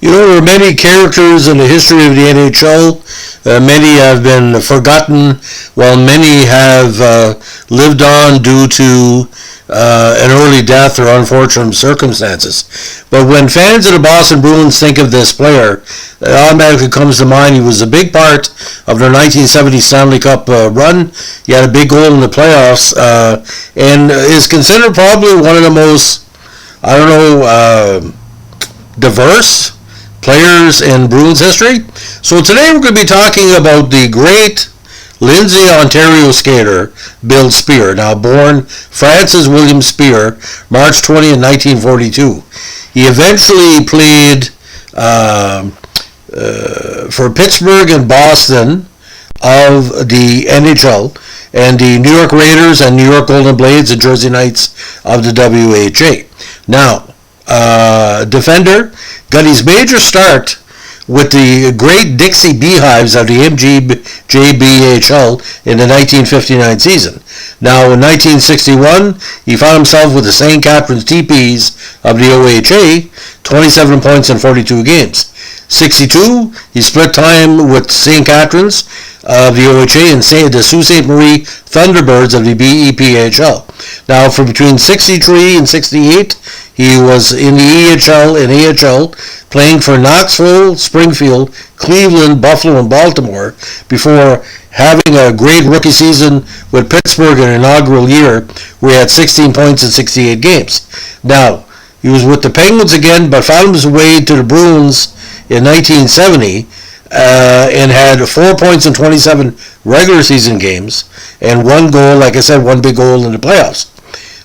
You know, there are many characters in the history of the NHL. Many have been forgotten, while many have lived on due to an early death or unfortunate circumstances. But when fans of the Boston Bruins think of this player, it automatically comes to mind he was a big part of their 1970 Stanley Cup run. He had a big goal in the playoffs and is considered probably one of the most, diverse players in Bruins history. So today we're going to be talking about the great Lindsay, Ontario skater Bill Speer. Now born Francis William Speer, March 20, 1942. He eventually played for Pittsburgh and Boston of the NHL, and the New York Raiders and New York Golden Blades and Jersey Knights of the WHA. Now, defender, got his major start with the great Dixie Beehives of the MJBHL in the 1959 season. Now, in 1961, he found himself with the St. Catharines TPs of the OHA, 27 points in 42 games. 62, he split time with St. Catharines of the OHA and the Sault Ste. Marie Thunderbirds of the BEPHL. Now, from between 63 and 68, he was in the EHL and AHL, playing for Knoxville, Springfield, Cleveland, Buffalo, and Baltimore, before having a great rookie season with Pittsburgh in an inaugural year, where he had 16 points in 68 games. Now, he was with the Penguins again, but found his way to the Bruins in 1970, and had 4 points in 27 regular season games, and one goal, like I said, one big goal in the playoffs.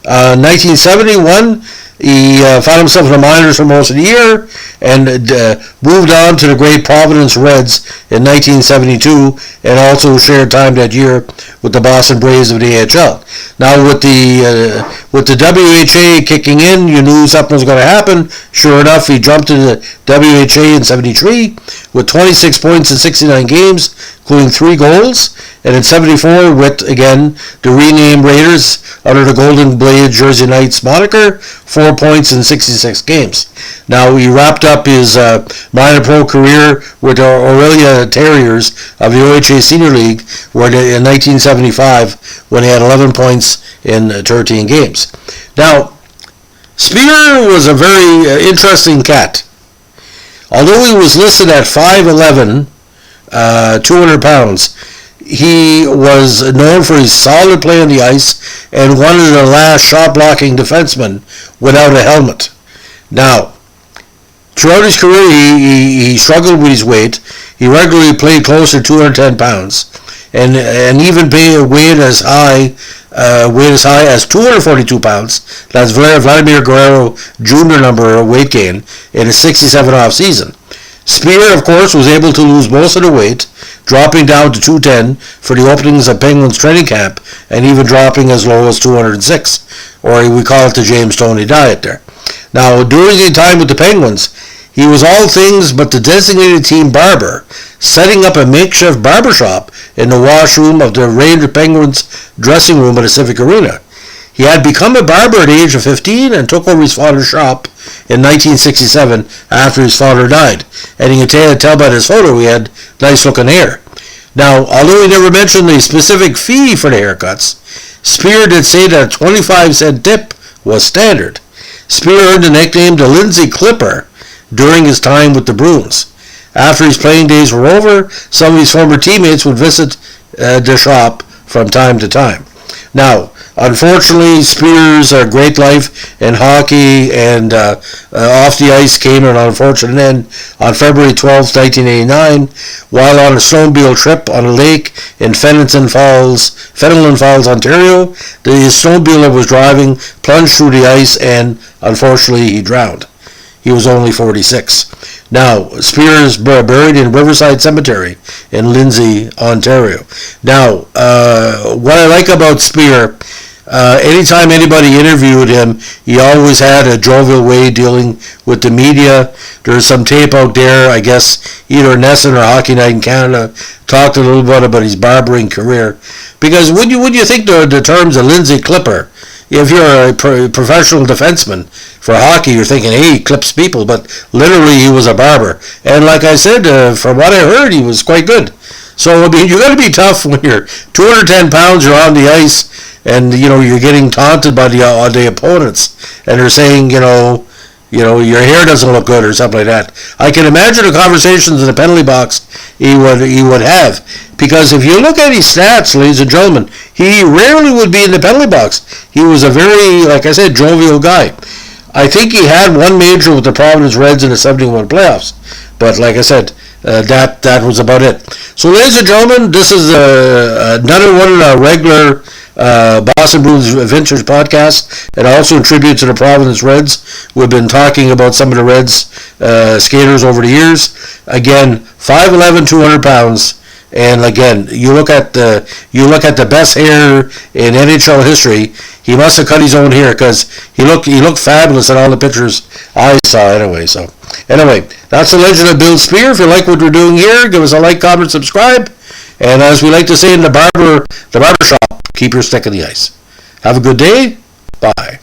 1971, he found himself in the minors for most of the year, and moved on to the great Providence Reds in 1972, and also shared time that year with the Boston Braves of the AHL. Now, with the WHA kicking in, you knew something was going to happen. Sure enough, he jumped to the WHA in 73 with 26 points in 69 games, including 3 goals. And in 74, with, again, the renamed Raiders under the Golden Blade Jersey Knights moniker, 4 points in 66 games. Now, he wrapped up his minor pro career with the Aurelia Terriers of the OHA Senior League in 1975, when he had 11 points in 13 games. Now, Speer was a very interesting cat. Although he was listed at 5'11", 200 pounds, he was known for his solid play on the ice and one of the last shot-blocking defensemen without a helmet. Now, throughout his career, he struggled with his weight. He regularly played close to 210 pounds, and even weighed as high as 242 pounds. That's Vladimir Guerrero Jr. number weight gain in his 67 off season. Speer, of course, was able to lose most of the weight, dropping down to 210 for the openings of Penguins training camp, and even dropping as low as 206, or we call it the James Toney diet there. Now, during his time with the Penguins, he was all things but the designated team barber, setting up a makeshift barbershop in the washroom of the Ranger Penguins dressing room at the Civic Arena. He had become a barber at the age of 15 and took over his father's shop in 1967 after his father died. And you can tell by this photo he had nice looking hair. Now, although he never mentioned the specific fee for the haircuts, Speer did say that a 25-cent tip was standard. Speer earned the nickname the Lindsay Clipper during his time with the Bruins. After his playing days were over, some of his former teammates would visit the shop from time to time. Now, unfortunately, Speer's great life in hockey and off the ice came an unfortunate end on February 12, 1989, while on a snowmobile trip on a lake in Fenelon Falls, Ontario. The snowmobiler was driving, plunged through the ice, and unfortunately he drowned. He was only 46. Now, Speer is buried in Riverside Cemetery in Lindsay, Ontario. Now, what I like about Speer, anytime anybody interviewed him, he always had a jovial way dealing with the media. There's some tape out there, I guess either Nesson or Hockey Night in Canada talked a little bit about his barbering career. Because when you think the terms of Lindsay Clipper, if you're a professional defenseman for hockey, you're thinking, hey, he clips people, but literally he was a barber. And like I said, from what I heard, he was quite good. So, I mean, you got to be tough when you're 210 pounds, you're on the ice, and, you're getting taunted by the opponents, and they're saying, your hair doesn't look good or something like that. I can imagine the conversations in the penalty box he would have. Because if you look at his stats, ladies and gentlemen, he rarely would be in the penalty box. He was a very, like I said, jovial guy. I think he had one major with the Providence Reds in the 71 playoffs. But like I said, that was about it. So, ladies and gentlemen, this is another one of our regular Boston Bruins Vintage podcast, and also in tribute to the Providence Reds. We've been talking about some of the Reds skaters over the years. Again, 5'11", 200 pounds. And again, you look at the best hair in NHL history. He must have cut his own hair because he looked fabulous in all the pictures I saw anyway. So anyway, that's the legend of Bill Speer. If you like what we're doing here, give us a like, comment, subscribe. And as we like to say in the barber shop, keep your stick in the ice. Have a good day. Bye.